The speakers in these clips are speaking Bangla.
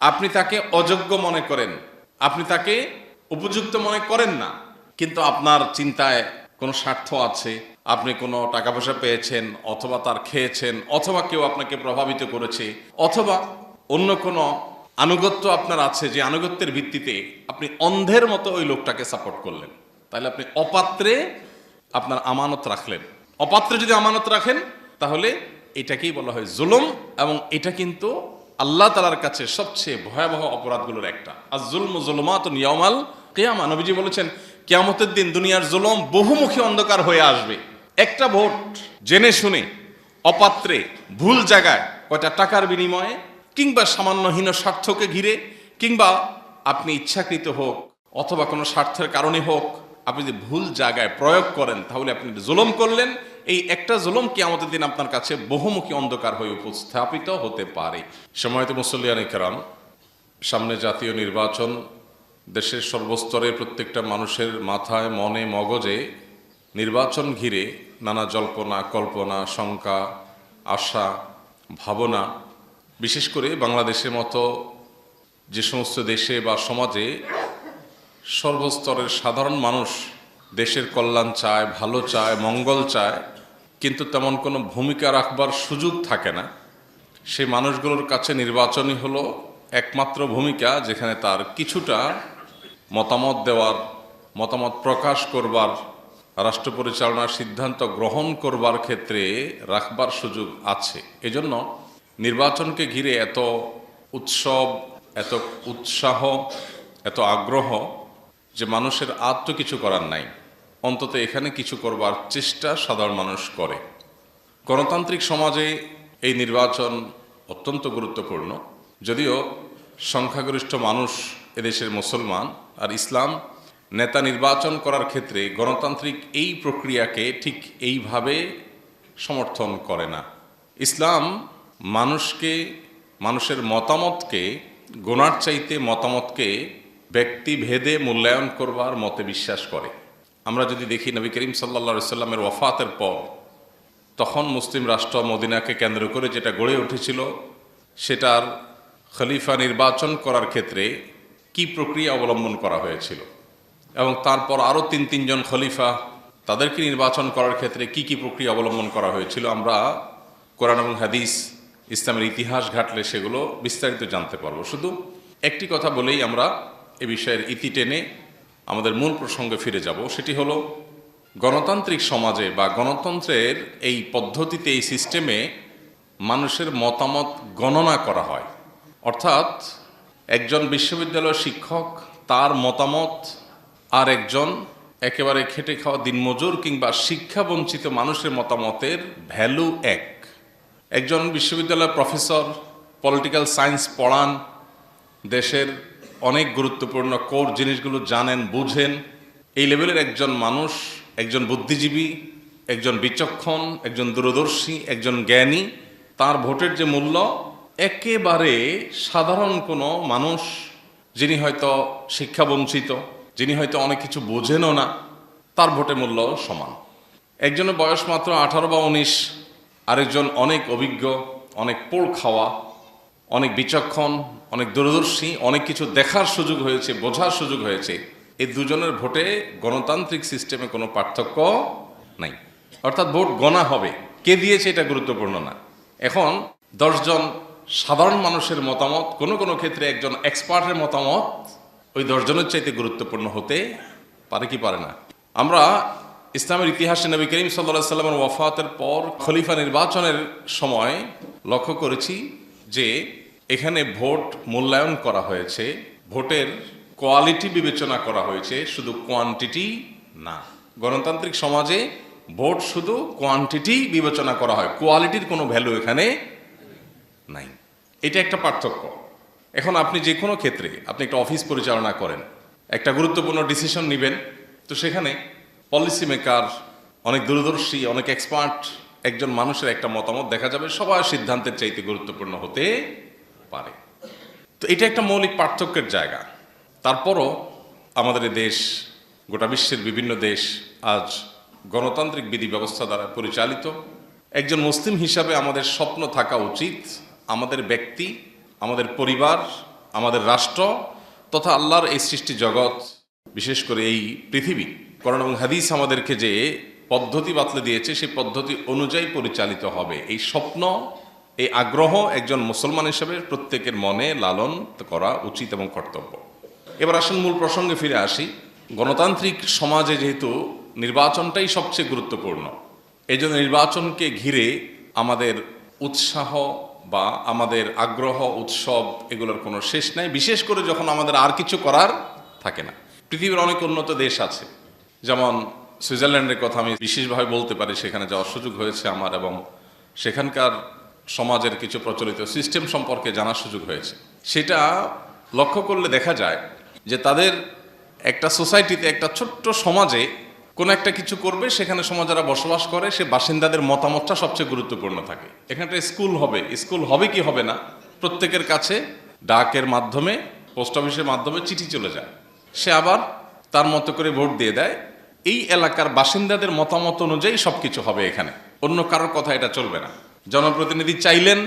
আপনি তাকে অযোগ্য মনে করেন, আপনি তাকে উপযুক্ত মনে করেন না, কিন্তু আপনার চিন্তায় কোনো স্বার্থ আছে, আপনি কোনো টাকা পয়সা পেয়েছেন, অথবা তার খেয়েছেন, অথবা কেউ আপনাকে প্রভাবিত করেছে, অথবা অন্য কোনো আনুগত্য আপনার আছে, যে আনুগত্যের ভিত্তিতে আপনি অন্ধের মতো ওই লোকটাকে সাপোর্ট করলেন, তাহলে আপনি অপাত্রে আপনার আমানত রাখলেন। অপাত্রে যদি আমানত রাখেন তাহলে এটাকেই বলা হয় জুলুম, এবং এটা কিন্তু আল্লাহ তাআলার কাছে সবচেয়ে ভয়াবহ অপরাধগুলোর একটা। আর জুলমু যুলুমাতুন ইয়াউমাল কিয়ামা, নবীজি বলেছেন কিয়ামতের দিন দুনিয়ার জুলুম বহুমুখী অন্ধকার হয়ে আসবে। একটা ভোট জেনে শুনে অপাত্রে ভুল জায়গায়, কয়টা টাকার বিনিময়ে, কিংবা সামান্য হীন স্বার্থকে ঘিরে, কিংবা আপনি ইচ্ছাকৃত হোক অথবা কোনো স্বার্থের কারণে হোক, আপনি যদি ভুল জায়গায় প্রয়োগ করেন তাহলে আপনি জুলুম করলেন। এই একটা জুলুম কিয়ামতের দিন আপনার কাছে বহুমুখী অন্ধকার হয়ে উপস্থাপিত হতে পারে। সম্মানিত মুসল্লিয়ানে কেরাম, সামনে জাতীয় নির্বাচন। দেশের সর্বস্তরে প্রত্যেকটা মানুষের মাথায়, মনে, মগজে নির্বাচন ঘিরে নানা জল্পনা কল্পনা, শঙ্কা, আশা, ভাবনা। বিশেষ করে বাংলাদেশের মতো যে সমস্ত দেশে বা সমাজে সর্বস্তরের সাধারণ মানুষ দেশের কল্যাণ চায়, ভালো চায়, মঙ্গল চায়, কিন্তু তেমন কোনো ভূমিকা রাখবার সুযোগ থাকে না, সেই মানুষগুলোর কাছে নির্বাচনই হলো একমাত্র ভূমিকা, যেখানে তার কিছুটা মতামত দেওয়ার, মতামত প্রকাশ করবার, রাষ্ট্র পরিচালনার সিদ্ধান্ত গ্রহণ করবার ক্ষেত্রে রাখবার সুযোগ আছে। এজন্য নির্বাচনকে ঘিরে এত উৎসব, এত উৎসাহ, এত আগ্রহ, যে মানুষের আর তো কিছু করার নাই, অন্তত এখানে কিছু করবার চেষ্টা সাধারণ মানুষ করে। গণতান্ত্রিক সমাজে এই নির্বাচন অত্যন্ত গুরুত্বপূর্ণ। যদিও সংখ্যাগরিষ্ঠ মানুষ এদেশের মুসলমান, আর ইসলাম নেতা নির্বাচন করার ক্ষেত্রে গণতান্ত্রিক এই প্রক্রিয়াকে ঠিক এইভাবে সমর্থন করে না। ইসলাম মানুষকে, মানুষের মতামতকে, গোনার চাইতে মতামতকে ব্যক্তিভেদে মূল্যায়ন করবার মতে বিশ্বাস করে। আমরা যদি দেখি নবী করিম সাল্লাল্লাহু আলাইহি সাল্লামের ওয়াফাতের পর, তখন মুসলিম রাষ্ট্র মদিনাকে কেন্দ্র করে যেটা গড়ে উঠেছিল, সেটার খলিফা নির্বাচন করার ক্ষেত্রে কি প্রক্রিয়া অবলম্বন করা হয়েছিল, এবং তারপর আরও তিনজন খলিফা, তাদেরকে নির্বাচন করার ক্ষেত্রে কি কি প্রক্রিয়া অবলম্বন করা হয়েছিল, আমরা কোরআন এবং হাদিস, ইসলামের ইতিহাস ঘাটলে সেগুলো বিস্তারিত জানতে পারবো। শুধু একটি কথা বলেই আমরা এ বিষয়ের ইতি টেনে আমাদের মূল প্রসঙ্গে ফিরে যাব। সেটি হলো, গণতান্ত্রিক সমাজে বা গণতন্ত্রের এই পদ্ধতিতে, এই সিস্টেমে মানুষের মতামত গণনা করা হয়। অর্থাৎ একজন বিশ্ববিদ্যালয়ের শিক্ষক, তার মতামত আর একজন একেবারে খেটে খাওয়া দিনমজুর কিংবা শিক্ষাবঞ্চিত মানুষের মতামতের ভ্যালু এক। একজন বিশ্ববিদ্যালয়ের প্রফেসর পলিটিক্যাল সায়েন্স পড়ান, দেশের অনেক গুরুত্বপূর্ণ কোর জিনিসগুলো জানেন, বুঝেন। এই লেভেলের একজন মানুষ, একজন বুদ্ধিজীবী, একজন বিচক্ষণ, একজন দূরদর্শী, একজন জ্ঞানী, তার ভোটের যে মূল্য, একেবারে সাধারণ কোনো মানুষ, যিনি হয়তো শিক্ষাবঞ্চিত, যিনি হয়তো অনেক কিছু বোঝেনও না, তার ভোটের মূল্য সমান। একজনের বয়স মাত্র 18 বা 19, আরেকজন অনেক অভিজ্ঞ, অনেক পোড় খাওয়া, অনেক বিচক্ষণ, অনেক দূরদর্শী, অনেক কিছু দেখার সুযোগ হয়েছে, বোঝার সুযোগ হয়েছে। এই দুজনের ভোটে গণতান্ত্রিক সিস্টেমে কোনো পার্থক্য নাই। অর্থাৎ ভোট গণা হবে, কে দিয়েছে এটা গুরুত্বপূর্ণ না। এখন 10 জন সাধারণ মানুষের মতামত, কোনো কোনো ক্ষেত্রে একজন এক্সপার্টের মতামত ওই 10 জনের চাইতে গুরুত্বপূর্ণ হতে পারে কি পারে না। আমরা ইসলামের ইতিহাসে নবী করিম সাল্লাল্লাহু আলাইহি সাল্লামের ওয়াফাতের পর খলিফা নির্বাচনের সময় লক্ষ্য করেছি যে এখানে ভোট মূল্যায়ন করা হয়েছে, ভোটের কোয়ালিটি বিবেচনা করা হয়েছে, শুধু কোয়ান্টিটি না। গণতান্ত্রিক সমাজে ভোট শুধু কোয়ান্টিটি বিবেচনা করা হয়, কোয়ালিটির কোনো ভ্যালু এখানে নাই। এটা একটা পার্থক্য। এখন আপনি যে কোনো ক্ষেত্রে, আপনি একটা অফিস পরিচালনা করেন, একটা গুরুত্বপূর্ণ ডিসিশন নেবেন, তো সেখানে পলিসি মেকার, অনেক দূরদর্শী, অনেক এক্সপার্ট একজন মানুষের একটা মতামত দেখা যাবে সবার সিদ্ধান্তের চাইতে গুরুত্বপূর্ণ হতে পারে। তো এটা একটা মৌলিক পার্থক্যের জায়গা। তারপরও আমাদের দেশ, গোটা বিশ্বের বিভিন্ন দেশ আজ গণতান্ত্রিক বিধি ব্যবস্থা দ্বারা পরিচালিত। একজন মুসলিম হিসাবে আমাদের স্বপ্ন থাকা উচিত, আমাদের ব্যক্তি, আমাদের পরিবার, আমাদের রাষ্ট্র তথা আল্লাহর এই সৃষ্টি জগৎ, বিশেষ করে এই পৃথিবী, কোরআন এবং হাদিস আমাদেরকে যে পদ্ধতি বাতলে দিয়েছে সেই পদ্ধতি অনুযায়ী পরিচালিত হবে, এই স্বপ্ন, এই আগ্রহ একজন মুসলমান হিসেবে প্রত্যেকের মনে লালন করা উচিত এবং কর্তব্য। এবার আসেন মূল প্রসঙ্গে ফিরে আসি। গণতান্ত্রিক সমাজে যেহেতু নির্বাচনটাই সবচেয়ে গুরুত্বপূর্ণ, এই জন্য নির্বাচনকে ঘিরে আমাদের উৎসাহ বা আমাদের আগ্রহ, উৎসব এগুলোর কোনো শেষ নাই, বিশেষ করে যখন আমাদের আর কিছু করার থাকে না। পৃথিবীর অনেক উন্নত দেশ আছে, যেমন সুইজারল্যান্ডের কথা আমি বিশেষভাবে বলতে পারি, সেখানে যাওয়ার সুযোগ হয়েছে আমার এবং সেখানকার সমাজের কিছু প্রচলিত সিস্টেম সম্পর্কে জানার সুযোগ হয়েছে। সেটা লক্ষ্য করলে দেখা যায় যে তাদের একটা সোসাইটিতে, একটা ছোট্ট সমাজে কোনো একটা কিছু করবে, সেখানে সমাজ যারা বসবাস করে সে বাসিন্দাদের মতামতটা সবচেয়ে গুরুত্বপূর্ণ থাকে। এখানটা স্কুল হবে কি হবে না, প্রত্যেকের কাছে ডাকের মাধ্যমে, পোস্ট অফিসের মাধ্যমে চিঠি চলে যায়, সে আবার তার মতো করে ভোট দিয়ে দেয়। এই এলাকার বাসিন্দাদের মতামত অনুযায়ী সবকিছু হবে, এখানে অন্য কারোর কথা এটা চলবে না। জনপ্রতিনিধি চাইলেন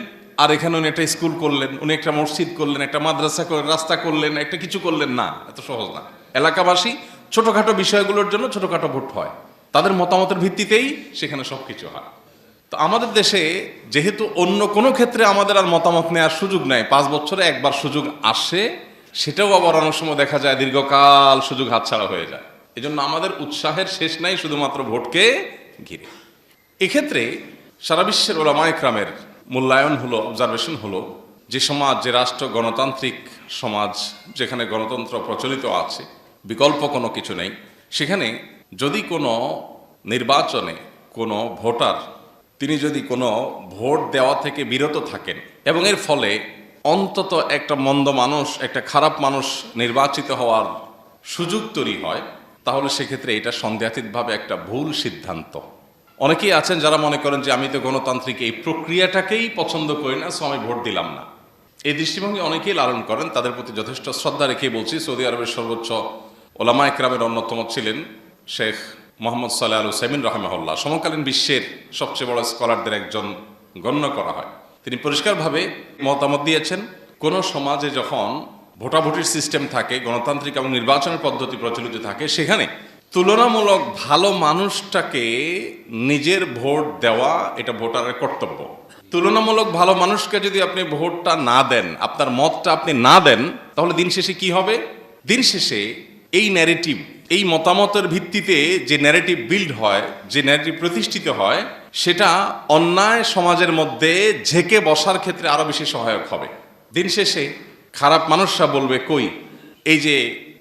আর এখানে উনি একটা স্কুল করলেন, উনি একটা মসজিদ করলেন, একটা মাদ্রাসা করলেন, রাস্তা করলেন, একটা কিছু করলেন না, এত সহজ না। এলাকাবাসী ছোটখাটো বিষয়গুলোর জন্য ছোটখাটো ভোট হয়, তাদের মতামতের ভিত্তিতেই সেখানে সবকিছু হয়। তো আমাদের দেশে যেহেতু অন্য কোনো ক্ষেত্রে আমাদের আর মতামত নেওয়ার সুযোগ নাই, 5 বছরে একবার সুযোগ আসে, সেটাও আবার অনেক সময় দেখা যায় দীর্ঘকাল সুযোগ হাতছাড়া হয়ে যায়। এজন্য আমাদের উৎসাহের শেষ নাই শুধুমাত্র ভোটকে ঘিরে। এক্ষেত্রে সারা বিশ্বের ওলামায়ে কেরামের মূল্যায়ন হলো, অবজারভেশন হলো, যে সমাজ, যে রাষ্ট্র গণতান্ত্রিক সমাজ, যেখানে গণতন্ত্র প্রচলিত আছে, বিকল্প কোনো কিছু নেই, সেখানে যদি কোনো নির্বাচনে কোনো ভোটার তিনি যদি কোনো ভোট দেওয়া থেকে বিরত থাকেন এবং এর ফলে অন্তত একটা মন্দ মানুষ, একটা খারাপ মানুষ নির্বাচিত হওয়ার সুযোগ তৈরি হয়, তাহলে সেক্ষেত্রে এটা সন্দেহাতীতভাবে একটা ভুল সিদ্ধান্ত। অনেকেই আছেন যারা মনে করেন যে আমি তো গণতান্ত্রিক এই প্রক্রিয়াটাকেই পছন্দ করি না, সো আমি ভোট দিলাম না। এই দৃষ্টিভঙ্গি অনেকেই লালন করেন, তাদের প্রতি যথেষ্ট শ্রদ্ধা রেখে বলছি। সৌদি আরবের সর্বোচ্চ ওলামায়ে কেরামের অন্যতম ছিলেন শেখ মোহাম্মদ সালেহ আল উসাইমিন রাহিমাহুল্লাহ, সমকালীন বিশ্বের সবচেয়ে বড় স্কলারদের একজন গণ্য করা হয়। তিনি পরিষ্কারভাবে মতামত দিয়েছেন, কোনো সমাজে যখন ভোটাভুটির সিস্টেম থাকে, গণতান্ত্রিক এবং নির্বাচনের পদ্ধতি প্রচলিত থাকে, সেখানে তুলনামূলক ভালো মানুষটাকে নিজের ভোট দেওয়া এটা ভোটারের কর্তব্য। তুলনামূলক ভালো মানুষকে যদি আপনি ভোটটা না দেন, আপনার মতটা আপনি না দেন, তাহলে দিন শেষে কি হবে? দিন শেষে এই ন্যারেটিভ, এই মতামতের ভিত্তিতে যে ন্যারেটিভ বিল্ড হয়, যে ন্যারেটিভ প্রতিষ্ঠিত হয়, সেটা অন্যায় সমাজের মধ্যে ঝেঁকে বসার ক্ষেত্রে আরো বেশি সহায়ক হবে। দিন শেষে খারাপ মানুষরা বলবে, কই এই যে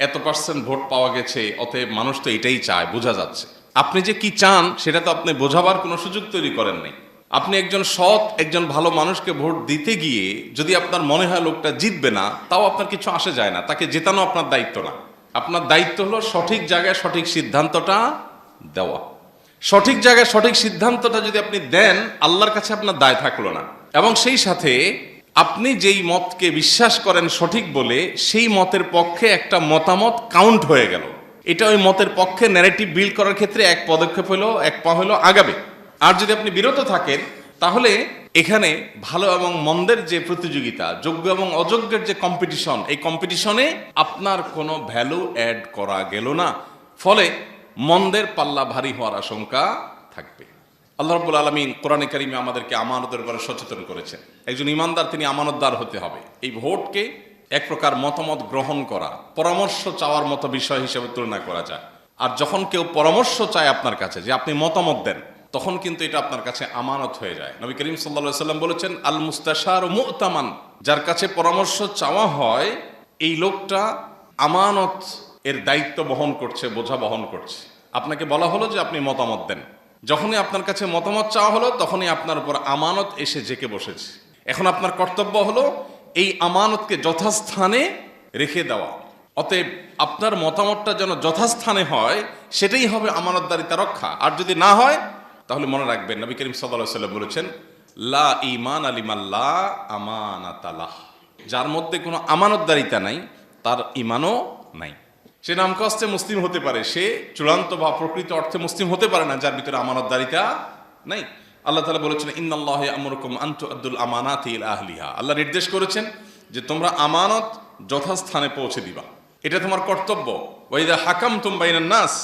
এত % ভোট পাওয়া গেছে, অতএব মানুষ তো এটাই চায়, বোঝা যাচ্ছে। আপনি যে কি চান সেটা তো আপনি বোঝাবার কোনো সুযোগ তৈরি করেন নাই। আপনি একজন সৎ, একজন ভালো মানুষকে ভোট দিতে গিয়ে যদি আপনার মনে হয় লোকটা জিতবে না, তাও আপনার কিছু আসে যায় না, তাকে জেতানো আপনার দায়িত্ব না। আপনার দায়িত্ব হলো সঠিক জায়গায় সঠিক সিদ্ধান্তটা দেওয়া। সঠিক জায়গায় সঠিক সিদ্ধান্তটা যদি আপনি দেন, আল্লাহর কাছে আপনার দায় থাকলো না, এবং সেই সাথে আপনি যেই মতকে বিশ্বাস করেন সঠিক বলে, সেই মতের পক্ষে একটা মতামত কাউন্ট হয়ে গেল। এটা ওই মতের পক্ষে ন্যারেটিভ বিল্ড করার ক্ষেত্রে এক পদক্ষেপ হলো, এক পা হলো আগাবে। আর যদি আপনি বিরত থাকেন, তাহলে এখানে ভালো এবং মন্দের যে প্রতিযোগিতা, যোগ্য এবং অযোগ্যের যে কম্পিটিশন, এই কম্পিটিশনে আপনার কোনো ভ্যালু অ্যাড করা গেল না, ফলে মন্দের পাল্লা ভারী হওয়ার আশঙ্কা থাকবে। আল্লাহ রাব্বুল আলামিন কোরআনে কারিমে আমাদেরকে আমানতের ব্যাপারে সচেতন করেছেন। একজন ইমানদার তিনি আমানতদার হতে হবে। এই ভোটকে এক প্রকার মতামত গ্রহণ করা, পরামর্শ চাওয়ার মতো বিষয় হিসেবে তুলনা করা যায়। আর যখন কেউ পরামর্শ চায় আপনার কাছে যে আপনি মতামত দেন, তখন কিন্তু এটা আপনার কাছে আমানত হয়ে যায়। নবী করিম সাল্লাল্লাহু আলাইহি সাল্লাম বলেছেন, আল মুস্তাশার মু'তামান, যার কাছে পরামর্শ চাওয়া হয় এই লোকটা আমানত এর দায়িত্ব বহন করছে, বোঝা বহন করছে। আপনাকে বলা হলো যে আপনি মতামত দেন, যখনই আপনার কাছে মতামত চাওয়া হলো, তখনই আপনার উপর আমানত এসে জেকে বসেছে। এখন আপনার কর্তব্য হলো এই আমানতকে যথাস্থানে রেখে দেওয়া। অতএব আপনার মতামতটা যেন যথাস্থানে হয়, সেটাই হবে আমানতদারিতা রক্ষা। আর যদি না হয়, তাহলে মনে রাখবেন নবী করিম সাল্লাল্লাহু আলাইহি ওয়াসাল্লাম বলেছেন, লা ঈমান লিমাল্লা আমানাতালাহ, যার মধ্যে কোনো আমানতদারিতা নাই, তার ঈমানও নাই। সে নাম কষ্টে মুসলিম হতে পারে, সে চূড়ান্ত বা প্রকৃত অর্থে মুসলিম হতে পারে না যার ভিতরে আমানতদারিতা নাই। আল্লাহ তাআলা বলেছেন, ইন্নাল্লাহা ইয়া'মুরুকুম আন তু'আদ্দুল আমানাতি ইলা আহলিহা, আল্লাহ নির্দেশ করেছেন যে তোমরা আমানত যথাস্থানে পৌঁছে দিবা, এটা তোমার কর্তব্য। ওয়াইদা হাকামতুম বাইনান নাস,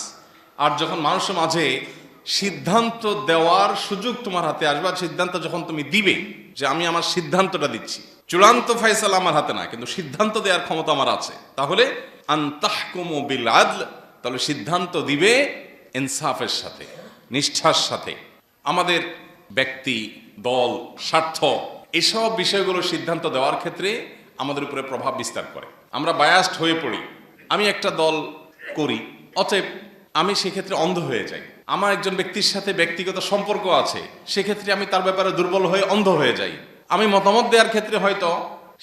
আর যখন মানুষের মাঝে সিদ্ধান্ত দেওয়ার সুযোগ তোমার হাতে আসবে, সিদ্ধান্ত যখন তুমি দিবে যে আমি আমার সিদ্ধান্তটা দিচ্ছি, চূড়ান্ত ফয়সালা আমার হাতে না, কিন্তু সিদ্ধান্ত দেওয়ার ক্ষমতা আমার আছে, তাহলে আনতাহকুমু বিল আদল, তাহলে সিদ্ধান্ত দিবে ইনসাফের সাথে, নিষ্ঠার সাথে। আমাদের ব্যক্তি, দল, স্বার্থ, এসব বিষয়গুলো সিদ্ধান্ত দেওয়ার ক্ষেত্রে আমাদের উপরে প্রভাব বিস্তার করে। আমরা বায়াসড হয়ে পড়ি, আমি একটা দল করি, অতএব আমি সেক্ষেত্রে অন্ধ হয়ে যাই। আমার একজন ব্যক্তির সাথে ব্যক্তিগত সম্পর্ক আছে, সেক্ষেত্রে আমি তার ব্যাপারে দুর্বল হয়ে অন্ধ হয়ে যাই। আমি মতামত দেওয়ার ক্ষেত্রে হয়তো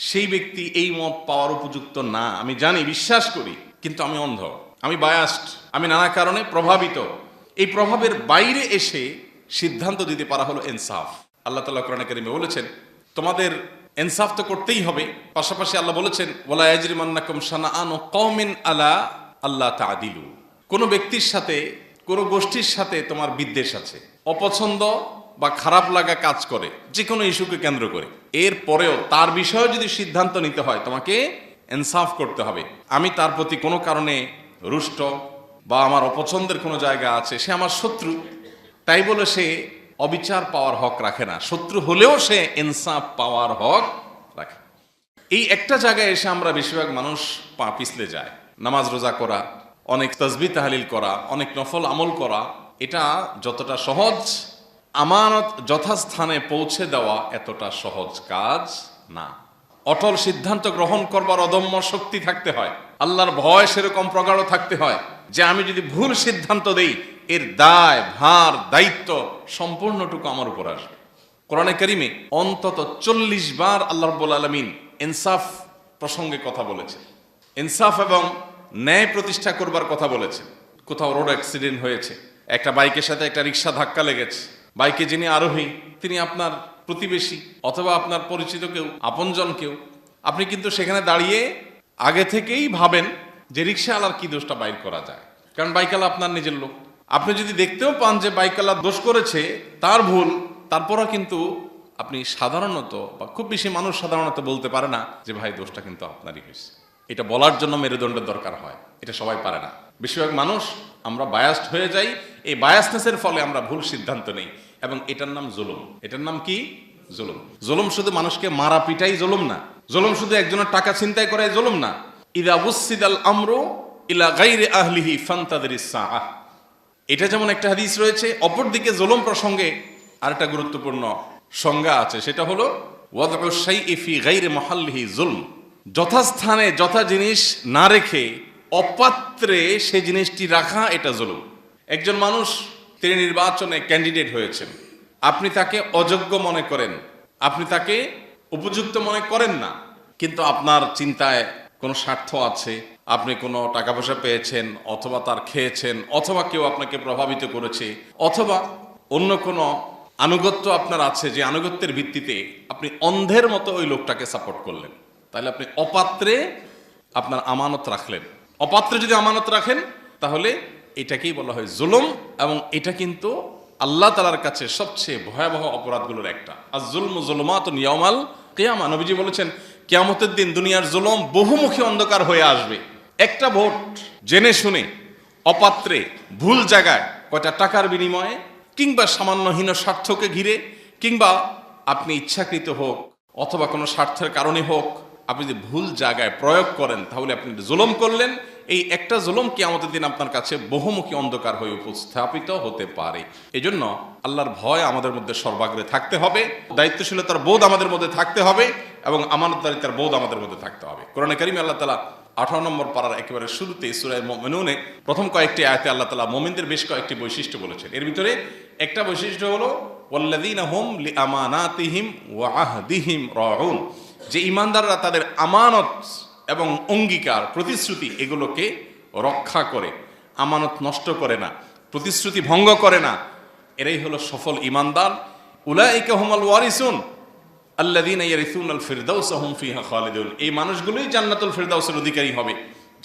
সেই ব্যক্তি এই মত পাওয়ার উপযুক্ত না, আমি জানি, বিশ্বাস করি, কিন্তু আমি অন্ধ, আমি বায়াসড, আমি নানা কারণে প্রভাবিত। এই প্রভাবের বাইরে এসে সিদ্ধান্ত দিতে পারা হলো ইনসাফ। আল্লাহ তাআলা কোরআনে কারীমে বলেছেন তোমাদের ইনসাফ তো করতেই হবে, পাশাপাশি আল্লাহ বলেছেন ওয়ালা ইয়াজরিমান্নাকুম শানাআনু কওমিন আলা আল্লাহ তা'দিলু, কোনো ব্যক্তির সাথে, কোনো গোষ্ঠীর সাথে তোমার বিদ্বেষ আছে, অপছন্দ বা খারাপ লাগা কাজ করে যে কোনো ইস্যুকে কেন্দ্র করে, এর পরেও তার বিষয়ে যদি সিদ্ধান্ত নিতে হয় তোমাকে ইনসাফ করতে হবে। আমি তার প্রতি কোনো কারণে রুষ্ট বা আমার অপছন্দের কোনো জায়গা আছে, সে আমার শত্রু, তাই বলে সে অবিচার পাওয়ার হক রাখে না, শত্রু হলেও সে ইনসাফ পাওয়ার হক রাখে। এই একটা জায়গায় এসে আমরা বেশিরভাগ মানুষ পা পিছলে যায়। নামাজ রোজা করা, অনেক তাসবিহ তাহলিল করা, অনেক নফল আমল করা, এটা যতটা সহজ, আমানত যথাস্থানে পৌঁছে দেওয়া এতটা সহজ কাজ না। অটল সিদ্ধান্ত গ্রহণ করবার অদম্য শক্তি থাকতে হয়, আল্লাহর ভয় সেরকম প্রগাঢ় থাকতে হয় যে আমি যদি ভুল সিদ্ধান্ত দেই এর দায় ভার দায়িত্ব সম্পূর্ণটুকু আমার উপর আসবে। কোরআনে কারিমে অন্তত 40 বার আল্লাহ রাব্বুল আলামিন ইনসাফ প্রসঙ্গে কথা বলেছেন, ইনসাফ এবং ন্যায় প্রতিষ্ঠা করবার কথা বলেছেন। কোথাও রোড অ্যাক্সিডেন্ট হয়েছে, একটা বাইকের সাথে একটা রিক্সা ধাক্কা লেগেছে, বাইকে যিনি আরোহী তিনি আপনার প্রতিবেশী অথবা আপনার পরিচিত কেউ, আপনজন কেউ, আপনি কিন্তু সেখানে দাঁড়িয়ে আগে থেকেই ভাবেন যে রিক্সাওয়ালার কি দোষটা বাইর করা যায়, কারণ বাইকওয়ালা আপনার নিজের লোক। আপনি যদি দেখতেও পান যে বাইকওয়ালা দোষ করেছে, তার ভুল, তারপরও কিন্তু আপনি সাধারণত বা খুব বেশি মানুষ সাধারণত বলতে পারে না যে ভাই দোষটা কিন্তু আপনারই হয়েছে। এটা বলার জন্য মেরুদণ্ডের দরকার হয়, এটা সবাই পারে না। বেশিরভাগ মানুষ আমরা বায়াসড হয়ে যাই, এই বায়াসনেসের ফলে আমরা ভুল সিদ্ধান্ত নেই, এবং এটার নাম জুলুম। এটার নাম কি? জুলুম। জুলুম শুধু মানুষকে মারা পিটাই জুলুম না, জুলুম শুধু একজনের টাকা ছিনতাই করাই জুলুম না। ইযা বুসসিদাল আমরু ইলা গায়রি আহলিহি ফান্তাযিরিস সাআহ, এটা যেমন একটা হাদিস রয়েছে, অপরদিকে জুলুম প্রসঙ্গে আরেকটা গুরুত্বপূর্ণ সংজ্ঞা আছে, সেটা হলো ওয়াদউ শাইই ফি গায়রি মাহাল্লিহি জুলম, যথাস্থানে যথা জিনিস না রেখে অপাত্রে সে জিনিসটি রাখা, এটা জুলুম। একজন মানুষ তিনি নির্বাচনে ক্যান্ডিডেট হয়েছেন, আপনি তাকে অযোগ্য মনে করেন, আপনি তাকে উপযুক্ত মনে করেন না, কিন্তু আপনার চিন্তায় কোনো স্বার্থ আছে, আপনি কোনো টাকা পয়সা পেয়েছেন, অথবা তার খেয়েছেন, অথবা কেউ আপনাকে প্রভাবিত করেছে, অথবা অন্য কোনো আনুগত্য আপনার আছে, যে আনুগত্যের ভিত্তিতে আপনি অন্ধের মতো ওই লোকটাকে সাপোর্ট করলেন, তাহলে আপনি অপাত্রে আপনার আমানত রাখলেন। অপাত্রে যদি আমানত রাখেন তাহলে এটাকেই বলা হয় জুলুম, এবং এটা কিন্তু আল্লাহ তাআলার কাছে সবচেয়ে ভয়াবহ অপরাধগুলোর একটা। আজ জুলমু যুলুমাতুন ইয়াউমাল কিয়ামা, নবীজি বলেছেন কিয়ামতের দিন দুনিয়ার জুলুম বহুমুখী অন্ধকার হয়ে আসবে। একটা ভোট জেনে শুনে অপাত্রে ভুল জায়গায়, কয়টা টাকার বিনিময়ে, কিংবা সামান্য হীন স্বার্থকে ঘিরে, কিংবা আপনি ইচ্ছাকৃত হোক অথবা কোনো স্বার্থের কারণে হোক, আপনি যদি ভুল জায়গায় প্রয়োগ করেন তাহলে আপনি জুলুম করলেন। এই একটা জুলুম কিয়ামতের দিন আপনার কাছে বহুমুখী অন্ধকার হয়ে উপস্থাপিত হতে পারে। এজন্য আল্লাহর ভয় আমাদের মধ্যে সর্বাগ্রে থাকতে হবে, দায়িত্বশীলতার বোধ আমাদের মধ্যে থাকতে হবে, এবং আমানতদারিতার বোধ আমাদের মধ্যে থাকতে হবে। কোরআনে কারিমে আল্লাহ তাআলা 18 নম্বর পারার একেবারে শুরুতে সূরা মুমিনুনে প্রথম কয়েকটি আয়াতে আল্লাহ তাআলা মুমিনদের বেশ কয়েকটি বৈশিষ্ট্য বলেছেন। এর ভিতরে একটা বৈশিষ্ট্য হলো ওয়াল্লাযীনা হুম লিআমানাতিহিম ওয়া আহদিহিম রাউন, যে ঈমানদাররা তাদের আমানত এবং অঙ্গীকার, প্রতিশ্রুতি, এগুলোকে রক্ষা করে, আমানত নষ্ট করে না, প্রতিশ্রুতি ভঙ্গ করে না, এরাই হলো সফল ঈমানদার। উলাইকা হুমুল ওয়ারিসুন আল্লাযীনা ইয়ারিসুনাল ফিরদাউসা হুম ফিহা খালিদুন, এই মানুষগুলোই জান্নাতুল ফিরদাউসের অধিকারী হবে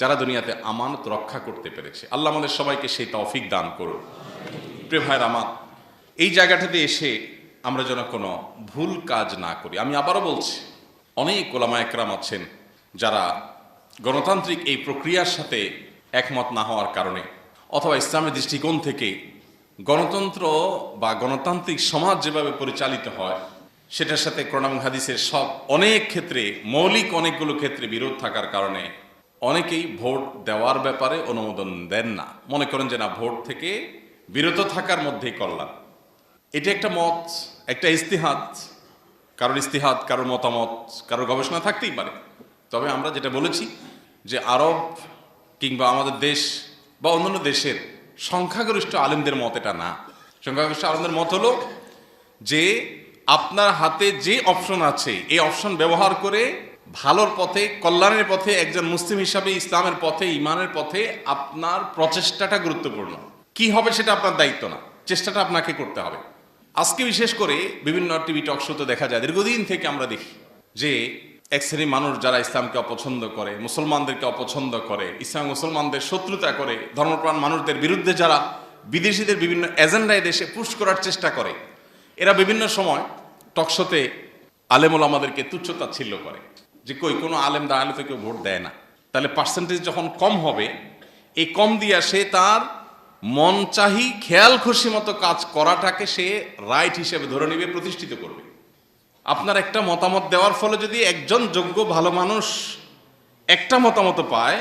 যারা দুনিয়াতে আমানত রক্ষা করতে পেরেছে। আল্লাহ আমাদের সবাইকে সেই তৌফিক দান করুন। প্রিয় ভাইরা আমার, এই জায়গাটাতে এসে আমরা যেন কোনো ভুল কাজ না করি। আমি আবারও বলছি, অনেক ওলামা একরাম আছেন যারা গণতান্ত্রিক এই প্রক্রিয়ার সাথে একমত না হওয়ার কারণে অথবা ইসলামের দৃষ্টিকোণ থেকে গণতন্ত্র বা গণতান্ত্রিক সমাজ যেভাবে পরিচালিত হয় সেটার সাথে কোরআন এবং হাদিসের সব অনেক ক্ষেত্রে মৌলিক অনেকগুলো ক্ষেত্রে বিরোধ থাকার কারণে অনেকেই ভোট দেওয়ার ব্যাপারে অনুমোদন দেন না, মনে করেন যে না, ভোট থেকে বিরত থাকার মধ্যেই কল্যাণ। এটা একটা মত, একটা ইস্তিহাদ, কারোর ইস্তিহাদ, কারোর মতামত, কারোর গবেষণা থাকতেই পারে। তবে আমরা যেটা বলেছি যে আরব কিংবা আমাদের দেশ বা অন্যান্য দেশের সংখ্যাগরিষ্ঠ আলেমদের মত এটা না। সংখ্যাগরিষ্ঠ আলেমদের মত হলো যে আপনার হাতে যে অপশন আছে এই অপশন ব্যবহার করে ভালোর পথে, কল্যাণের পথে, একজন মুসলিম হিসাবে ইসলামের পথে, ইমানের পথে আপনার প্রচেষ্টাটা গুরুত্বপূর্ণ। কি হবে সেটা আপনার দায়িত্ব না, চেষ্টাটা আপনাকে করতে হবে। আজকে বিশেষ করে বিভিন্ন টিভি টক শোতে দেখা যায়, দীর্ঘদিন থেকে আমরা দেখি যে এক শ্রেণীর মানুষ যারা ইসলামকে অপছন্দ করে, মুসলমানদেরকে অপছন্দ করে, ইসলাম মুসলমানদের শত্রুতা করে, ধর্মপ্রাণ মানুষদের বিরুদ্ধে যারা বিদেশিদের বিভিন্ন এজেন্ডায় দেশে পুশ করার চেষ্টা করে, এরা বিভিন্ন সময় টকশোতে আলেম ওলামাদেরকে তুচ্ছ-তাচ্ছিল্য করে যে কই কোনো আলেম দাঁড়ালে তো কেউ ভোট দেয় না। তাহলে পার্সেন্টেজ যখন কম হবে, এই কম দিয়া সে তার মন চাহি খেয়াল খুশি মতো কাজ করাটাকে সে রাইট হিসেবে ধরে নেবে, প্রতিষ্ঠিত করবে। আপনার একটা মতামত দেওয়ার ফলে যদি একজন যোগ্য ভালো মানুষ একটা মতামত পায়,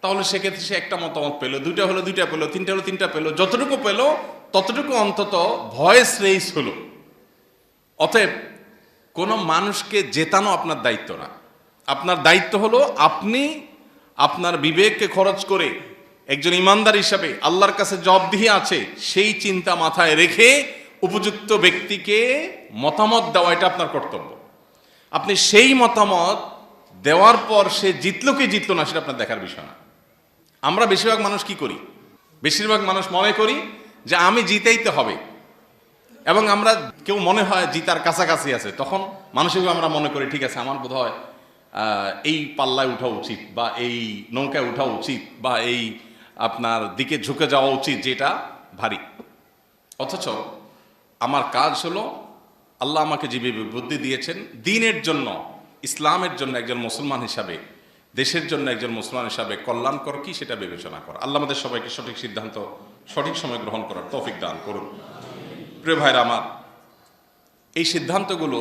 তাহলে সেক্ষেত্রে সে একটা মতামত পেল, দুইটা হলো দুইটা পেল, তিনটা হলো তিনটা পেল, যতটুকু পেল ততটুকু অন্তত ভয়েস রেইজ হলো। অতএব কোনো মানুষকে জেতানো আপনার দায়িত্ব না। আপনার দায়িত্ব হলো আপনি আপনার বিবেককে খরচ করে একজন ইমানদার হিসাবে আল্লাহর কাছে জবাবদিহি আছে সেই চিন্তা মাথায় রেখে উপযুক্ত ব্যক্তিকে মতামত দেওয়া, এটা আপনার কর্তব্য। আপনি সেই মতামত দেওয়ার পর সে জিতলো কি জিতলো না সেটা আপনার দেখার বিষয় না। আমরা বেশিরভাগ মানুষ কি করি? বেশিরভাগ মানুষ মনে করি যে আমি জিতেইতে হবে, এবং আমরা কেউ মনে হয় জিতার কাছাকাছি আছে, তখন মানসিকভাবে আমরা মনে করি ঠিক আছে, আমার বোধ হয় এই পাল্লায় উঠা উচিত, বা এই নৌকায় উঠা উচিত, বা এই আপনার দিকে ঝুঁকে যাওয়া উচিত যেটা ভারী। অথচ আমার কাজ হলো, আল্লাহ আমাকে যে বুদ্ধি দিয়েছেন দ্বীনের জন্য, ইসলামের জন্য একজন মুসলমান হিসাবে, দেশের জন্য একজন মুসলমান হিসাবে কল্যাণকর কি সেটা বিবেচনা করা। আল্লাহ আমাদের সবাইকে সঠিক সিদ্ধান্ত সঠিক সময় গ্রহণ করার তৌফিক দান করুন। প্রিয় ভাইরা আমার, এই সিদ্ধান্তগুলো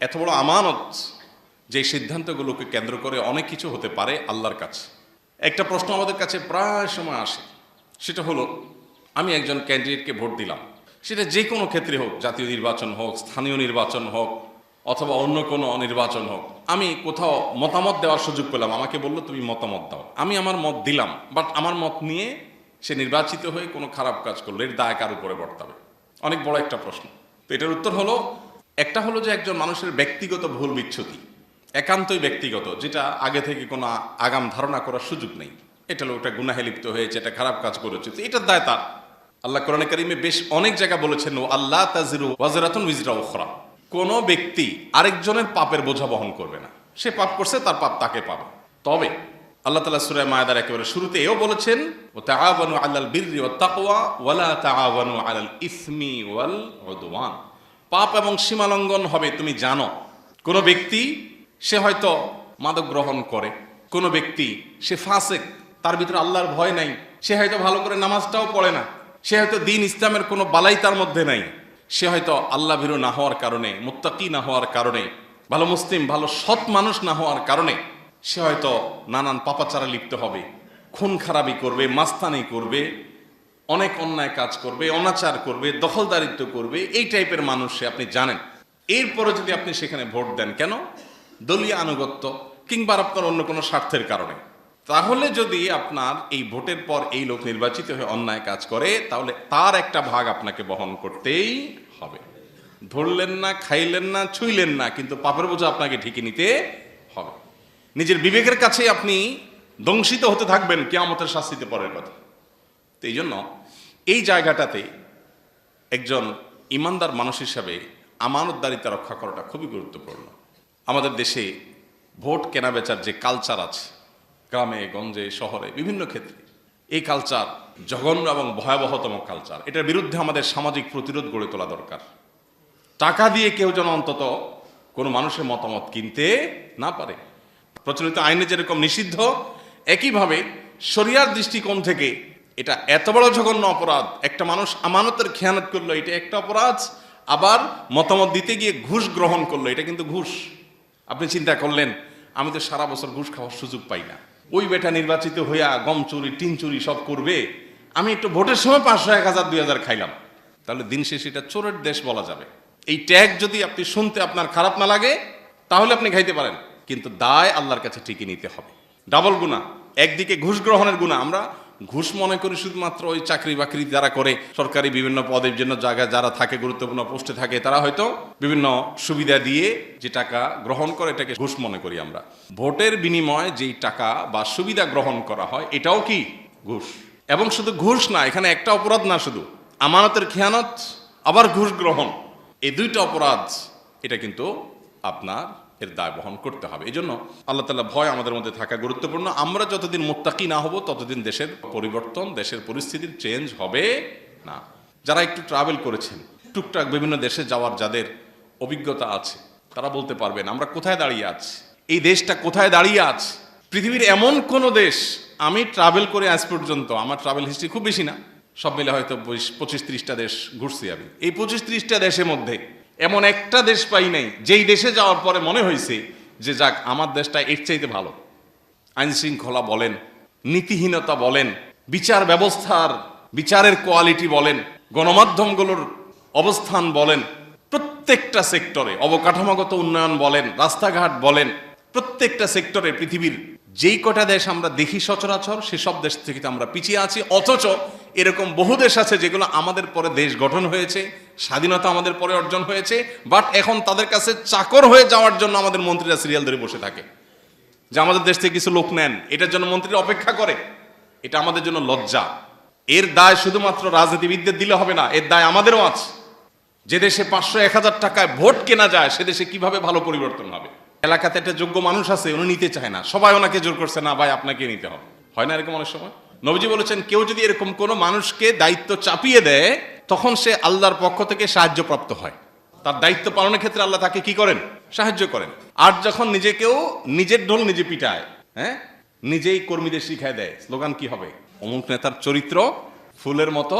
এত বড় আমানত যে সিদ্ধান্তগুলোকে কেন্দ্র করে অনেক কিছু হতে পারে আল্লাহর কাছে। একটা প্রশ্ন আমাদের কাছে প্রায় সময় আসে, সেটা হলো আমি একজন ক্যান্ডিডেটকে ভোট দিলাম, সেটা যে কোনো ক্ষেত্রে হোক, জাতীয় নির্বাচন হোক, স্থানীয় নির্বাচন হোক, অথবা অন্য কোনো নির্বাচন হোক, আমি কোথাও মতামত দেওয়ার সুযোগ পেলাম, আমাকে বললো তুমি মতামত দাও, আমি আমার মত দিলাম, বাট আমার মত নিয়ে সে নির্বাচিত হয়ে কোনো খারাপ কাজ করলো, এর দায় কার উপরে বর্তাবে? অনেক বড় একটা প্রশ্ন। তো এটার উত্তর হলো, একটা হলো যে একজন মানুষের ব্যক্তিগত ভুল বিচ্ছুতি, একান্তই ব্যক্তিগত, যেটা আগে থেকে কোনো আগাম ধারণা করার সুযোগ নেই। এটা লোকটা গুনাহে লিপ্ত হয়েছে, এটা খারাপ কাজ করেছে, তো এটার দায় তার। আল্লাহ কোরআনে কারিমে বেশ অনেক জায়গা বলেছেন, ও আল্লাহ তাজিরু ওয়াজরাতুন উজরা উখরা, কোনো ব্যক্তি আরেকজনের পাপের বোঝা বহন করবে না। সে পাপ করছে, তার পাপ তাকে পাবে। তবে আল্লাহ তাআলা সূরা মায়েদার একেবারে শুরুতে এও বলেছেন, ওয়া তাআওয়ানু আলাল বিররি ওয়াত তাকওয়া ওয়া লা তাআওয়ানু আলাল ইসমি ওয়াল উদওয়ান। পাপ এবং সীমালঙ্ঘন হবে তুমি জানো। কোনো ব্যক্তি সে হয়তো মাদক গ্রহণ করে, কোনো ব্যক্তি সে ফাসেক, তার ভিতরে আল্লাহর ভয় নাই, সে হয়তো ভালো করে নামাজটাও পড়ে না, সে হয়তো দ্বীন ইসলামের কোনো বালাই তার মধ্যে নাই, সে হয়তো আল্লাহ ভীরু না হওয়ার কারণে, মুত্তাকি না হওয়ার কারণে, ভালো মুসলিম, ভালো সৎ মানুষ না হওয়ার কারণে সে হয়তো নানান পাপাচারে লিপ্ত হবে, খুন খারাপি করবে, মাস্তানি করবে, অনেক অন্যায় কাজ করবে, অনাচার করবে, দখলদারিত্ব করবে, এই টাইপের মানুষ সে, আপনি জানেন। এরপরে যদি আপনি সেখানে ভোট দেন, কেন? দলীয় আনুগত্য কিংবা আপনার অন্য কোনো স্বার্থের কারণে, তাহলে যদি আপনার এই ভোটের পর এই লোক নির্বাচিত হয়ে অন্যায় কাজ করে, তাহলে তার একটা ভাগ আপনাকে বহন করতেই হবে। ধরলেন না, খাইলেন না, ছুঁইলেন না, কিন্তু পাপের বোঝা আপনাকে ঠিকই নিতে হবে। নিজের বিবেকের কাছে আপনি দংশিত হতে থাকবেন কিয়ামতের শাস্তিতে পরের কথা। তো এই জন্য এই জায়গাটাতে একজন ইমানদার মানুষ হিসাবে আমানতদারিতা রক্ষা করাটা খুবই গুরুত্বপূর্ণ। আমাদের দেশে ভোট কেনা বেচার যে কালচার আছে, গ্রামে গঞ্জে শহরে বিভিন্ন ক্ষেত্রে, এই কালচার জঘন্য এবং ভয়াবহতম কালচার। এটার বিরুদ্ধে আমাদের সামাজিক প্রতিরোধ গড়ে তোলা দরকার। টাকা দিয়ে কেউ যেন অন্তত কোনো মানুষের মতামত কিনতে না পারে। প্রচলিত আইনে যেরকম নিষিদ্ধ, একইভাবে শরিয়ার দৃষ্টিকোণ থেকে এটা এত বড় জঘন্য অপরাধ। একটা মানুষ আমানতের খেয়ানত করলো, এটা একটা অপরাধ। আবার মতামত দিতে গিয়ে ঘুষ গ্রহণ করলো, এটা কিন্তু ঘুষ। আপনি চিন্তা করলেন, আমি তো সারা বছর ঘুষ খাওয়ার সুযোগ পাই না, ওই বেটা নির্বাচিত হইয়া গম চুরি টিন চুরি সব করবে, আমি একটু ভোটের সময় 500, 1000, 2000 খাইলাম, তাহলে দিন শেষে এটা চোরের দেশ বলা যাবে। এই ট্যাগ যদি আপনি শুনতে আপনার খারাপ না লাগে তাহলে আপনি খাইতে পারেন, কিন্তু দায় আল্লাহর কাছে ঠিকই নিতে হবে। ডাবল গুনাহ, একদিকে ঘুষ গ্রহণের গুনাহ। আমরা ঘুষ মনে করি শুধুমাত্র ওই চাকরি বাকরি যারা করে, সরকারি বিভিন্ন পদের জন্য জায়গায় যারা থাকে, গুরুত্বপূর্ণ পোস্টে থাকে, তারা হয়তো বিভিন্ন সুবিধা দিয়ে যে টাকা গ্রহণ করে এটাকে ঘুষ মনে করি আমরা। ভোটের বিনিময়ে যেই টাকা বা সুবিধা গ্রহণ করা হয় এটাও কি ঘুষ। এবং শুধু ঘুষ না, এখানে একটা অপরাধ না, শুধু আমানতের খেয়ানত আবার ঘুষ গ্রহণ, এই দুইটা অপরাধ, এটা কিন্তু আপনার এর দায় বহন করতে হবে। এই জন্য আল্লাহ তাআলা ভয় আমাদের মধ্যে থাকা গুরুত্বপূর্ণ। আমরা যতদিন মুত্তাকি না হব ততদিন দেশের পরিবর্তন, দেশের পরিস্থিতির চেঞ্জ হবে না। যারা একটু ট্রাভেল করেছেন, টুকটাক বিভিন্ন দেশে যাওয়ার যাদের অভিজ্ঞতা আছে, তারা বলতে পারবেন আমরা কোথায় দাঁড়িয়ে আছি, এই দেশটা কোথায় দাঁড়িয়ে আছে। পৃথিবীর এমন কোন দেশ, আমি ট্রাভেল করে আজ পর্যন্ত, আমার ট্রাভেল হিস্ট্রি খুব বেশি না, সব মিলে হয়তো 25-30টা দেশ ঘুরছি আমি। এই 25-30টা দেশের মধ্যে এমন একটা দেশ পাই নাই যেই দেশে যাওয়ার পরে মনে হয়েছে যে যাক আমার দেশটা এর চাইতে ভালো। আইন শৃঙ্খলা বলেন, নীতিহীনতা বলেন, বিচার ব্যবস্থার বিচারের কোয়ালিটি বলেন, গণমাধ্যমগুলোর অবস্থান বলেন, প্রত্যেকটা সেক্টরে, অবকাঠামোগত উন্নয়ন বলেন, রাস্তাঘাট বলেন, প্রত্যেকটা সেক্টরে পৃথিবীর যেই কটা দেশ আমরা দেখি সচরাচর সেসব দেশ থেকে আমরা পিছিয়ে আছি। অথচ এরকম বহু দেশ আছে যেগুলো আমাদের পরে দেশ গঠন হয়েছে, স্বাধীনতা আমাদের পরে অর্জন হয়েছে, বাট এখন তাদের কাছে চাকর হয়ে যাওয়ার জন্য আমাদের মন্ত্রীরা সিরিয়াল ধরে বসে থাকে যে আমাদের দেশ থেকে কিছু লোক নেন, এটার জন্য মন্ত্রীরা অপেক্ষা করে। এটা আমাদের জন্য লজ্জা। এর দায় শুধুমাত্র রাজনীতিবিদদের দিলে হবে না, এর দায় আমাদেরও আছে। যে দেশে 500-1000 টাকায় ভোট কেনা যায় সে দেশে কিভাবে ভালো পরিবর্তন হবে। এলাকাতে একটা যোগ্য মানুষ আছে, উনি নিতে চায় না, সবাই ওনাকে জোর করছে, না ভাই আপনাকে নিতে হবে। হয় না এরকম অনেক সময়? নবীজি বলেছেন কেউ যদি এরকম কোনো মানুষকে দায়িত্ব চাপিয়ে দেয় তখন সে আল্লাহর পক্ষ থেকে সাহায্যপ্রাপ্ত হয়। তার দায়িত্ব পালনের ক্ষেত্রে আল্লাহ তাকে কি করেন? সাহায্য করেন। আর যখন নিজেকেও নিজের ঢোল নিজে পিটায়, হ্যাঁ, নিজেই কর্মীদের শিখায় দেয়, স্লোগান কি হবে? অমুক নেতার চরিত্র ফুলের মতো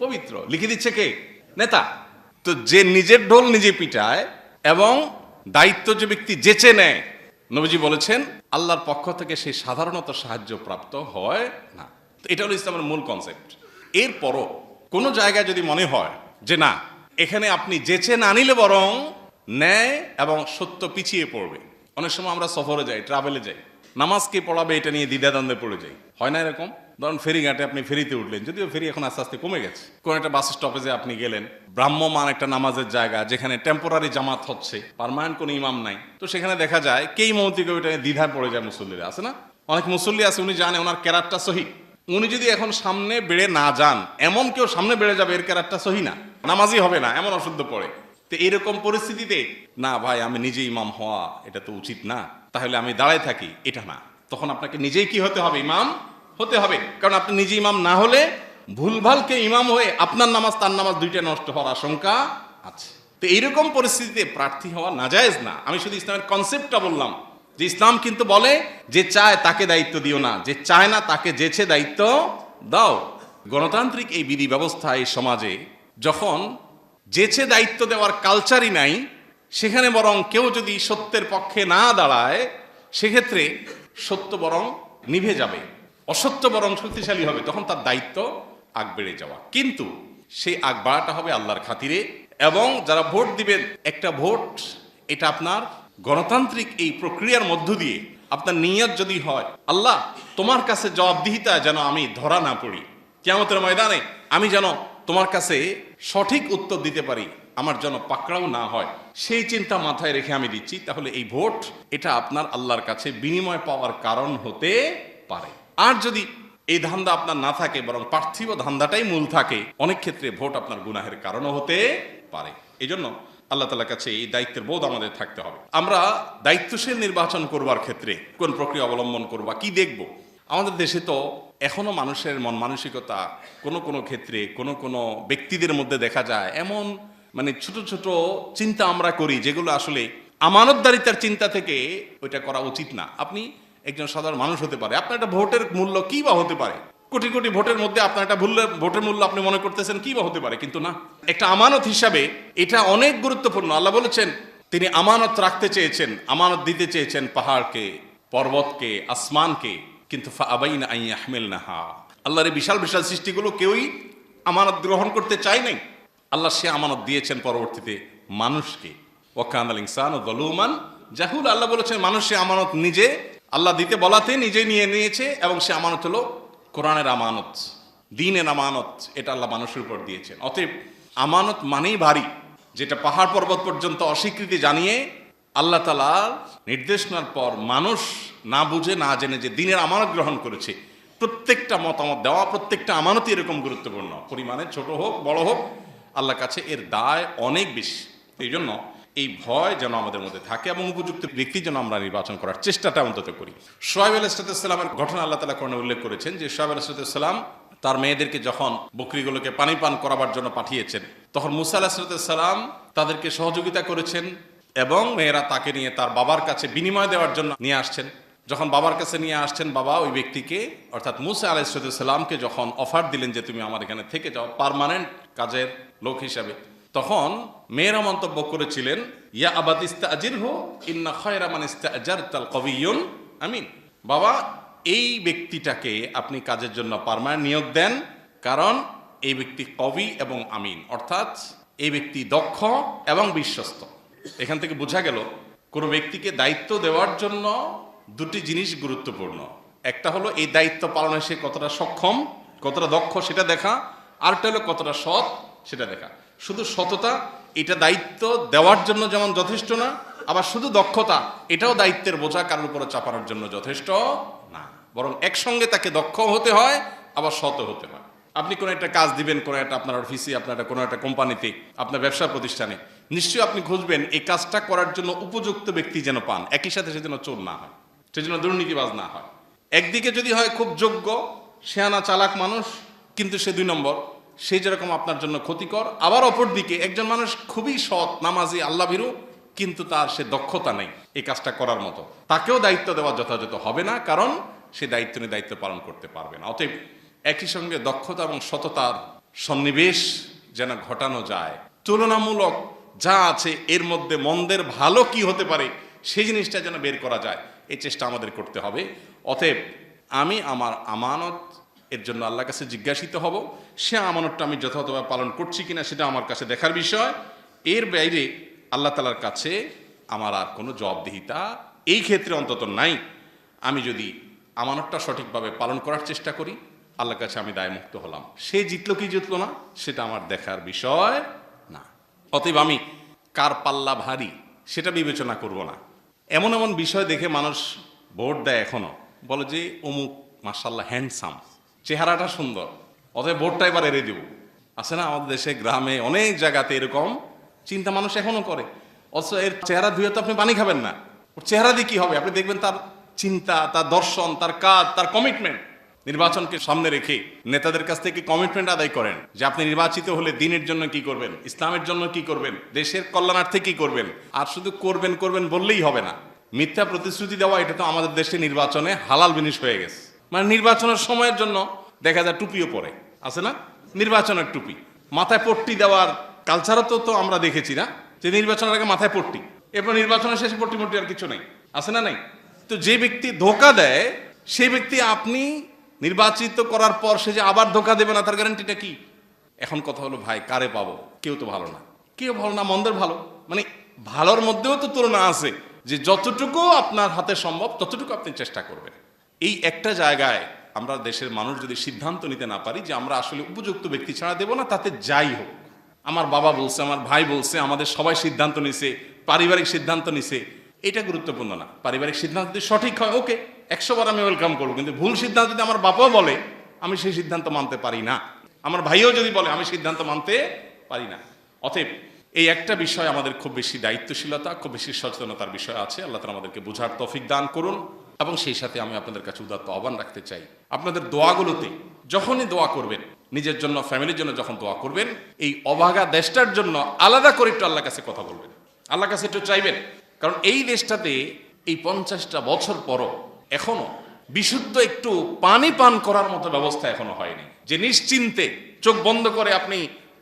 পবিত্র, লিখে দিচ্ছে কে? নেতা। তো যে নিজের ঢোল নিজে পিটায় এবং দায়িত্ব যে ব্যক্তি যেচে নেয়, নবীজি বলেছেন আল্লাহর পক্ষ থেকে সে সাধারণত সাহায্য প্রাপ্ত হয় না। এটা হলো ইসলামের মূল কনসেপ্ট। এরপরও কোনো জায়গায় যদি মনে হয় যে না, এখানে আপনি যেচে না নিলে বরং ন্যায় এবং সত্য পিছিয়ে পড়বে। অনেক সময় আমরা সফরে যাই, ট্রাভেলে যাই, নামাজ কে পড়াবে এটা নিয়ে দ্বিধাদ্বন্দ্বে পড়ে যাই, হয় না এরকম? ধরুন ফেরিঘাটে আপনি ফেরিতে উঠলেন, যদিও ফেরি এখন আস্তে আস্তে কমে গেছে। কোন একটা বাস স্টপেজে আপনি গেলেন, ব্রাহ্মমান একটা নামাজের জায়গা যেখানে টেম্পোরারি জামাত হচ্ছে, পার্মানেন্ট কোনো ইমাম নাই, তো সেখানে দেখা যায় কে ইমামতি করবে এটা নিয়ে দ্বিধায় পড়ে যায় মুসল্লিরা, আছে না? অনেক মুসল্লি আছে উনি জানে ওনার ক্যারারটা সহি, উনি যদি এখন সামনে বেড়ে না যান, এমন কেউ সামনে বেড়ে যাবে এর ক্যারারটা সহি না, নামাজই হবে না, এমন অশুদ্ধ পড়ে। তো এরকম পরিস্থিতিতে না ভাই আমি নিজে ইমাম হওয়া এটা তো উচিত না, তাহলে আমি দাঁড়ায় থাকি, এটা না। তখন আপনাকে নিজেই কি হতে হবে? ইমাম হতে হবে। কারণ আপনি নিজে ইমাম না হলে ভুলভালকে ইমাম হয়ে আপনার নামাজ তার নামাজ দুইটা নষ্ট হওয়ার আশঙ্কা আছে। তো এইরকম পরিস্থিতিতে প্রার্থী হওয়া নাজায়েজ না। আমি শুধু ইসলামের কনসেপ্টটা বললাম যে ইসলাম কিন্তু বলে যে চায় তাকে দায়িত্ব দিও না, যে চায় না তাকে যেছে দায়িত্ব দাও। গণতান্ত্রিক এই বিধি ব্যবস্থা এই সমাজে যখন যেছে দায়িত্ব দেওয়ার কালচারই নাই, সেখানে বরং কেউ যদি সত্যের পক্ষে না দাঁড়ায় সেক্ষেত্রে সত্য বরং নিভে যাবে, অসত্য বরং শক্তিশালী হবে, তখন তার দায়িত্ব আগ বেড়ে যাওয়া। কিন্তু সেই আগ বাড়াটা হবে আল্লাহর খাতিরে। এবং যারা ভোট দিবেন, একটা ভোট এটা আপনার গণতান্ত্রিক এই প্রক্রিয়ার মধ্য দিয়ে আপনার নিয়ত যদি হয় আল্লাহ তোমার কাছে জবাবদিহিতা যেন আমি ধরা না পড়ি, কিয়ামতের ময়দানে আমি যেন তোমার কাছে সঠিক উত্তর দিতে পারি, আমার যেন পাকড়াও না হয়, সেই চিন্তা মাথায় রেখে আমি দিচ্ছি, তাহলে এই ভোট এটা আপনার আল্লাহর কাছে বিনিময় পাওয়ার কারণ হতে পারে। আর যদি এই ধান্দা আপনার না থাকে, বরং পার্থিব ধান্দাটাই মূল থাকে, অনেক ক্ষেত্রে ভোট আপনার গুনাহের কারণও হতে পারে। এই জন্য আল্লাহ তাআলার কাছে এই দায়িত্বের বোধ আমাদের থাকতে হবে। আমরা দায়িত্বশীল নির্বাচন করবার ক্ষেত্রে কোন প্রক্রিয়া অবলম্বন করবা, কি দেখব? আমাদের দেশে তো এখনো মানুষের মন মানসিকতা কোনো কোনো ক্ষেত্রে কোনো কোনো ব্যক্তিদের মধ্যে দেখা যায় এমন ছোট ছোট চিন্তা আমরা করি যেগুলো আসলে আমানতদারিতার চিন্তা থেকে ওইটা করা উচিত না। আপনি একজন সাধারণ মানুষ হতে পারে, আপনার একটা ভোটের মূল্য কি বা হতে পারে, কোটি কোটি ভোটের মধ্যে আপনার একটা ভোটের মূল্য আপনি মনে করতেছেন কি বা হতে পারে, কিন্তু না, একটা আমানত হিসাবে এটা অনেক গুরুত্বপূর্ণ। আল্লাহ বলেছেন তিনি আমানত রাখতে চেয়েছেন, আমানত দিতে চেয়েছেন পাহাড়কে, পর্বতকে, আসমানকে, কিন্তু ফাআবাইনা আন ইয়াহমিলনাহা, আল্লাহর এই বিশাল বিশাল সৃষ্টিগুলো কেউই আমানত গ্রহণ করতে চায় নাই। আল্লাহ সে আমানত দিয়েছেন পরবর্তীতে মানুষকে। ওয়া কানাল ইনসানু যালুমান জাহুল, আল্লাহ বলেছেন মানুষ সে আমানত নিজে আল্লাহ দিতে বলাতে নিজে নিয়ে নিয়েছে, এবং সে আমানত হলো কোরআনের আমানত, দ্বীনের আমানত, এটা আল্লাহ মানুষের উপর দিয়েছেন। অতএব আমানত মানেই ভারী, যেটা পাহাড় পর্বত পর্যন্ত অস্বীকৃতি জানিয়ে আল্লাহ তাআলার নির্দেশনার পর মানুষ না বুঝে না জেনে যে দ্বীনের আমানত গ্রহণ করেছে। প্রত্যেকটা মতামত দেওয়া, প্রত্যেকটা আমানতই এরকম গুরুত্বপূর্ণ, পরিমাণে ছোট হোক বড় হোক, আল্লাহর কাছে এর দায় অনেক বেশি। এই জন্য এই ভয় যেন আমাদের মধ্যে থাকে এবং উপযুক্ত ব্যক্তি যেন আমরা নির্বাচন করার চেষ্টাটা অন্তত করি। শুআয়ব আলাইহিসসালামের ঘটনা আল্লাহ তাআলা কোরআনে উল্লেখ করেছেন যে শুআয়ব আলাইহিসসালাম তার মেয়েদেরকে যখন বকরিগুলোকে পানি পান করাবার জন্য পাঠিয়েছেন, তখন মুসা আলাইহিসসালাম তাদেরকে সহযোগিতা করেছেন এবং মেয়েরা তাকে নিয়ে তার বাবার কাছে বিনিময় দেওয়ার জন্য নিয়ে আসছেন। যখন বাবার কাছে নিয়ে আসছেন, বাবা ওই ব্যক্তিকে অর্থাৎ মুসা আলাইহিসসালামকে যখন অফার দিলেন যে তুমি আমার এখানে থেকে যাও পার্মানেন্ট কাজের লোক হিসাবে, তখন মেয়েরা মন্তব্য করেছিলেন ইয়া আবাত ইস্তাজিরহু ইন্না খায়রা মান ইস্তাজারতাল কবিয়্যুন আমিন, বাবা এই ব্যক্তিটাকে আপনি কাজের জন্য পার্মানেন্ট নিয়োগ দেন, কারণ এই ব্যক্তি কবি এবং আমিন, অর্থাৎ এই ব্যক্তি দক্ষ এবং বিশ্বস্ত। এখান থেকে বোঝা গেল কোনো ব্যক্তিকে দায়িত্ব দেওয়ার জন্য দুটি জিনিস গুরুত্বপূর্ণ। একটা হলো এই দায়িত্ব পালনে সে কতটা সক্ষম, কতটা দক্ষ সেটা দেখা, আরেকটা হলো কতটা সৎ সেটা দেখা। শুধু সততা এটা দায়িত্ব দেওয়ার জন্য যেমন যথেষ্ট না, আবার শুধু দক্ষতা এটাও দায়িত্বের বোঝা কারোর উপরে চাপানোর জন্য যথেষ্ট না, বরং একসঙ্গে তাকে দক্ষ হতে হয় আবার সৎ হতে হয়। আপনি কোনো একটা কাজ দিবেন কোনো একটা আপনার অফিসে, আপনার কোনো একটা কোম্পানিতে, আপনার ব্যবসা প্রতিষ্ঠানে, নিশ্চয়ই আপনি খুঁজবেন এই কাজটা করার জন্য উপযুক্ত ব্যক্তি যেন পান, একই সাথে সে যেন চোর না হয়, সে যেন দুর্নীতিবাজ না হয়। একদিকে যদি হয় খুব যোগ্য শেয়ানা চালাক মানুষ, কিন্তু সে 2 নম্বর, সে যেরকম আপনার জন্য ক্ষতিকর, আবার অপর দিকে একজন মানুষ খুবই সৎ নামাজি আল্লাহ ভীরু, কিন্তু তার সে দক্ষতা নেই এই কাজটা করার মতো, তাকেও দায়িত্ব দেওয়া যথাযথ হবে না, কারণ সে দায়িত্ব নিয়ে দায়িত্ব পালন করতে পারবে না। অতএব একই সঙ্গে দক্ষতা এবং সততার সন্নিবেশ যেন ঘটানো যায়, তুলনামূলক যা আছে এর মধ্যে মন্দের ভালো কি হতে পারে সেই জিনিসটা যেন বের করা যায়, এই চেষ্টা আমাদের করতে হবে। অতএব আমি আমার আমানত এর জন্য আল্লাহর কাছে জিজ্ঞাসিত হব, সে আমানতটা আমি যথাযথভাবে পালন করছি কিনা সেটা আমার কাছে দেখার বিষয়। এর বাইরে আল্লাহ তাআলার কাছে আমার আর কোনো জবাবদিহিতা এই ক্ষেত্রে অন্তত নাই। আমি যদি আমানতটা সঠিকভাবে পালন করার চেষ্টা করি, আল্লাহর কাছে আমি দায়মুক্ত হলাম। সে জিতলো কি জিতলো না সেটা আমার দেখার বিষয় না। অতএব আমি কার পাল্লা ভারী সেটা বিবেচনা করব না। এমন এমন বিষয় দেখে মানুষ ভোট দেয়, এখনো বলে যে অমুক মাশাআল্লাহ হ্যান্ডসাম, চেহারাটা সুন্দর, অতএব ভোটটা এবার এড়িয়ে দেব। আছে না আমাদের দেশে গ্রামে অনেক জায়গাতে এরকম চিন্তা মানুষ এখনো করে, অথচ এর চেহারা ধুয়ে তো আপনি পানি খাবেন না, ওর চেহারা দিয়ে কি হবে? আপনি দেখবেন তার চিন্তা, তার দর্শন, তার কাজ, তার কমিটমেন্ট। নির্বাচনকে সামনে রেখে নেতাদের কাছ থেকে কমিটমেন্ট আদায় করেন যে আপনি নির্বাচিত হলে দ্বীনের জন্য কি করবেন, ইসলামের জন্য কি করবেন, দেশের কল্যাণার্থে কি করবেন। আর শুধু করবেন করবেন বললেই হবে না, মিথ্যা প্রতিশ্রুতি দেওয়া এটা তো আমাদের দেশে নির্বাচনে হালাল জিনিস হয়ে গেছে। মানে নির্বাচনের সময়ের জন্য দেখা যায় টুপিও পরে, আছে না নির্বাচনের টুপি, মাথায় পট্টি দেওয়ার কালচারও তো আমরা দেখেছি না, যে নির্বাচনের আগে মাথায় পট্টি, এরপর নির্বাচনের শেষে পট্টি মট্টি আর কিছু নেই, আছে না নাই? তো যে ব্যক্তি ধোঁকা দেয় সেই ব্যক্তি আপনি নির্বাচিত করার পর সে যে আবার ধোঁকা দেবে না তার গ্যারান্টিটা কি? এখন কথা হলো ভাই কারে পাবো? কেউ তো ভালো না, কেউ ভালো না, মন্দের ভালো, মানে ভালোর মধ্যেও তো তুলনা আছে, যে যতটুকু আপনার হাতে সম্ভব ততটুকু আপনি চেষ্টা করবেন। এই একটা জায়গায় আমরা দেশের মানুষ যদি সিদ্ধান্ত নিতে না পারি যে আমরা আসলে উপযুক্ত ব্যক্তি ছাড়া দেব না, তাতে যাই হোক, আমার বাবা বলছে, আমার ভাই বলছে, আমাদের সবাই সিদ্ধান্ত নিছে, পারিবারিক সিদ্ধান্ত নিছে, এটা গুরুত্বপূর্ণ না। পারিবারিক সিদ্ধান্ত যদি সঠিক হয় ওকে, 100 বার আমি ওয়েলকাম করবো, কিন্তু ভুল সিদ্ধান্ত যদি আমার বাবাও বলে আমি সেই সিদ্ধান্ত মানতে পারি না, আমার ভাইও যদি বলে আমি সিদ্ধান্ত মানতে পারি না। অতএব এই একটা বিষয় আমাদের খুব বেশি দায়িত্বশীলতা, খুব বেশি সচেতনতার বিষয় আছে। আল্লাহ তাআলা আমাদেরকে বোঝার তৌফিক দান করুন। এবং সেই সাথে আমি আপনাদের কাছে উদাত্ত আহ্বান রাখতে চাই, আপনাদের দোয়াগুলোতে যখনই দোয়া করবেন, নিজের জন্য, ফ্যামিলির জন্য যখন দোয়া করবেন, এই অভাগা দেশটার জন্য আলাদা করে একটু আল্লাহর কাছে কথা বলবেন, আল্লাহর কাছে একটু চাইবেন, কারণ এই দেশটাতে এই 50টা বছর পরও এখনো বিশুদ্ধ একটু পানি পান করার মতো ব্যবস্থা এখনো হয়নি, যে নিশ্চিন্তে চোখ বন্ধ করে আপনি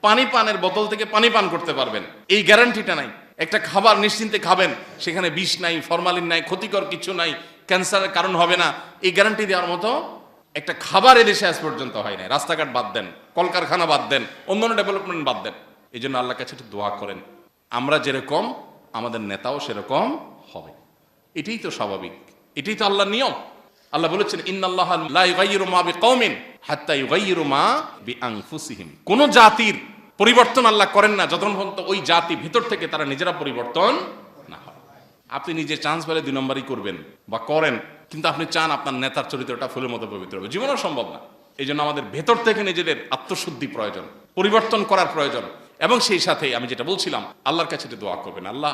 পানি পানের বোতল থেকে পানি পান করতে পারবেন, এই গ্যারান্টিটা নাই। একটা খাবার নিশ্চিন্তে খাবেন, সেখানে বিষ নাই, ফরমালিন নাই, ক্ষতিকর কিছু নাই, ক্যান্সারের কারণ হবে না, এই গ্যারান্টি দেওয়ার মতো একটা খাবার এদেশে আজ পর্যন্ত হয় না। রাস্তাঘাট বাদ দেন, কলকারখানা বাদ দেন, অন্যান্য ডেভেলপমেন্ট বাদ দেন। এই জন্য আল্লাহর কাছে একটু দোয়া করেন, আমরা যেরকম আমাদের নেতাও সেরকম হবে। এটাই তো স্বাভাবিক, এটাই তো আল্লাহর নিয়ম। আল্লাহ বলেছেন, ইন্নাল্লাহা লা ইউগাইয়িরু মা বিকওমিন হাত্তা ইউগাইয়িরু মা বিআনফুসিহিম। কোন জাতির পরিবর্তন আল্লাহ করেন না যতক্ষণ পর্যন্ত ওই জাতি ভিতর থেকে তারা নিজেরা পরিবর্তন না হয়। আপনি নিজে চান্স পেলে 2 নম্বরই করবেন বা করেন, কিন্তু আপনি চান আপনার নেতার চরিত্রটা ফুলের মতো পবিত্র হবে, জীবনও সম্ভব না। এই জন্য আমাদের ভেতর থেকে নিজেদের আত্মশুদ্ধি প্রয়োজন, পরিবর্তন করার প্রয়োজন। এবং সেই সাথে আমি যেটা বলছিলাম, আল্লাহর কাছে দোয়া করবেন, আল্লাহ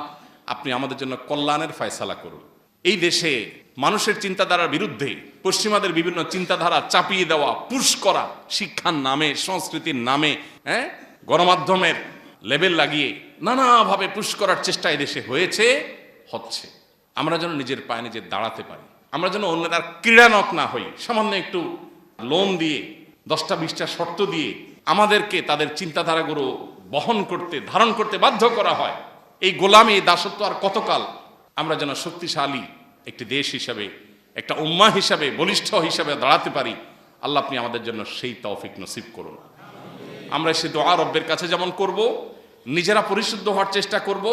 আপনি আমাদের জন্য কল্যাণের ফয়সালা করুন। এই দেশে মানুষের চিন্তাধারার বিরুদ্ধে পশ্চিমাদের বিভিন্ন চিন্তাধারা চাপিয়ে দেওয়া, পুশ করা, শিক্ষার নামে, সংস্কৃতির নামে, গণমাধ্যমের লেবেল লাগিয়ে নানাভাবে পুশ করার চেষ্টা এই দেশে হয়েছে, হচ্ছে। আমরা যেন নিজের পায়ে নিজে দাঁড়াতে পারি, আমরা যেন অন্যের আর ক্রীড়ানক না হই। সামান্য একটু লোন দিয়ে, 10টা 20টা শর্ত দিয়ে আমাদেরকে তাদের চিন্তাধারাগুলো বহন করতে, ধারণ করতে বাধ্য করা হয়। এই গোলামি, এই দাসত্ব আর কতকাল? আমরা যেন শক্তিশালী একটি দেশ হিসাবে, একটা উম্মাহ হিসাবে, বলিষ্ঠ হিসাবে দাঁড়াতে পারি। আল্লাহ আপনি আমাদের জন্য সেই তৌফিক নসিব করুন। আমরা সে দোয়া রব্বের কাছে যেমন করব, নিজেরা পরিশুদ্ধ হওয়ার চেষ্টা করব,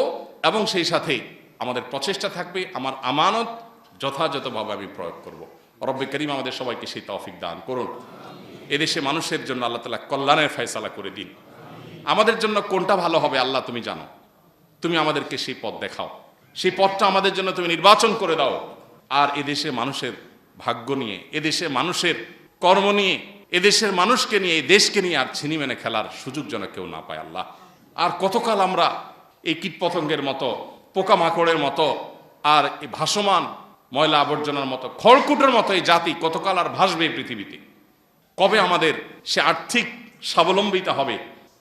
এবং সেই সাথে আমাদের প্রচেষ্টা থাকবে আমার আমানত যথাযথভাবে আমি প্রয়োগ করব। রব্বে করিম আমাদের সবাইকে সেই তৌফিক দান করুন। এদেশে মানুষের জন্য আল্লাহ তাআলা কল্যাণের ফয়সালা করে দিন। আমাদের জন্য কোনটা ভালো হবে আল্লাহ তুমি জানো, তুমি আমাদেরকে সেই পথ দেখাও, সেই পথটা আমাদের জন্য তুমি নির্বাচন করে দাও। আর এদেশে মানুষের ভাগ্য নিয়ে, এদেশে মানুষের কর্ম নিয়ে, এদেশের মানুষকে নিয়ে, এই দেশকে নিয়ে আর ছিনিমেনে খেলার সুযোগ যেন কেউ না পায় আল্লাহ। আর কতকাল আমরা এই কীটপতঙ্গের মতো, পোকামাকড়ের মতো, আর এই ভাসমান ময়লা আবর্জনার মতো, খড়কুটোর মতো এই জাতি কতকাল আর ভাসবে এই পৃথিবীতে? কবে আমাদের সে আর্থিক স্বাবলম্বিতা হবে?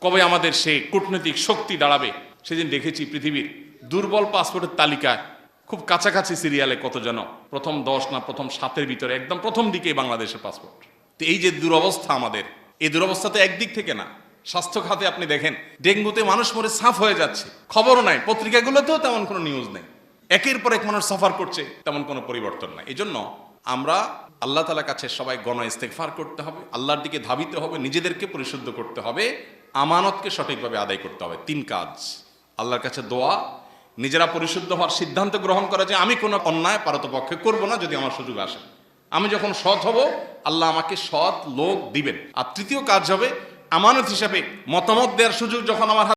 কবে আমাদের সে কূটনৈতিক শক্তি দাঁড়াবে? সেদিন দেখেছি পৃথিবীর দুর্বল পাসপোর্টের তালিকায় খুব কাছাকাছি সিরিয়ালে কত যেন প্রথম 10 না প্রথম 7-এর ভিতরে একদম প্রথম দিকে বাংলাদেশের পাসপোর্ট। তো এই যে দুরবস্থা আমাদের, এই দুরবস্থা তো একদিক থেকে না। স্বাস্থ্য খাতে আপনি দেখেন, ডেঙ্গুতে মানুষ মরে সাফ হয়ে যাচ্ছে, খবরও নাই, পত্রিকাগুলোতেও তেমন কোনো নিউজ নেই। একের পর এক মানুষ সাফার করছে, তেমন কোনো পরিবর্তন নাই। এই জন্য আমরা আল্লাহ তাআলার কাছে সবাই গণ ইস্তেগফার করতে হবে, আল্লাহর দিকে ধাবিতে হবে, নিজেদেরকে পরিশুদ্ধ করতে হবে, আমানতকে সঠিকভাবে আদায় করতে হবে। 3 কাজ, আল্লাহর কাছে দোয়া, নিজেরা পরিশুদ্ধ হওয়ার সিদ্ধান্ত গ্রহণ করা যে আমি কোনো অন্যায় পারতপক্ষে করব না যদি আমার সুযোগ আসে। আমি যখন সৎ হব আল্লাহ আমাকে সৎ লোক দিবেন। আর 3য় কাজ হবে আমানত হিসাবে মতামত দেওয়ার সুযোগ যখন আমার